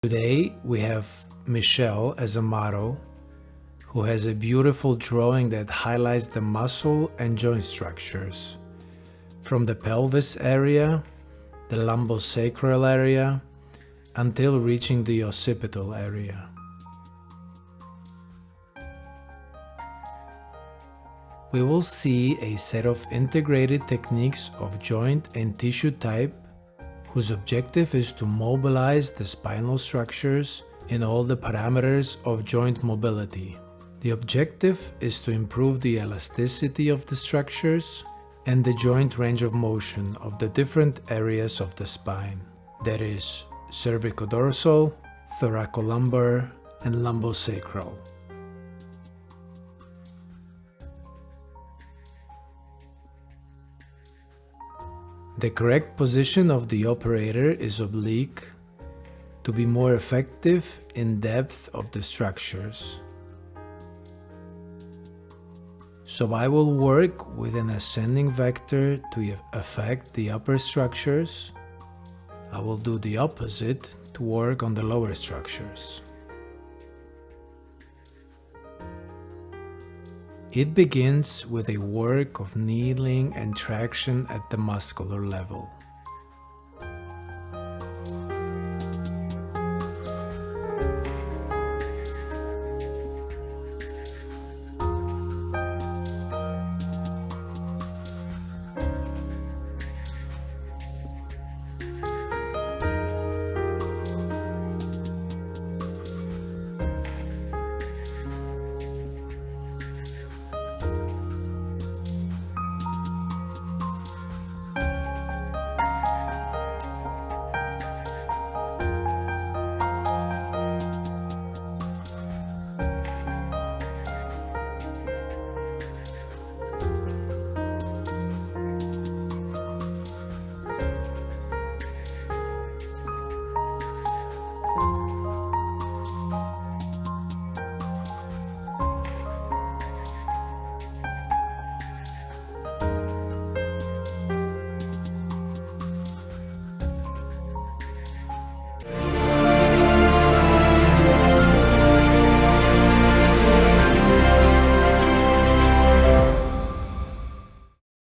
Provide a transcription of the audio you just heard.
Today we have Michelle as a model who has a beautiful drawing that highlights the muscle and joint structures from the pelvis area, the lumbo-sacral area, until reaching the occipital area. We will see a set of integrated techniques of joint and tissue type whose objective is to mobilize the spinal structures in all the parameters of joint mobility. The objective is to improve the elasticity of the structures and the joint range of motion of the different areas of the spine, that is, cervico-dorsal, thoracolumbar, and lumbo-sacral. The correct position of the operator is oblique to be more effective in depth of the structures. So I will work with an ascending vector to affect the upper structures. I will do the opposite to work on the lower structures. It begins with a work of kneeling and traction at the muscular level.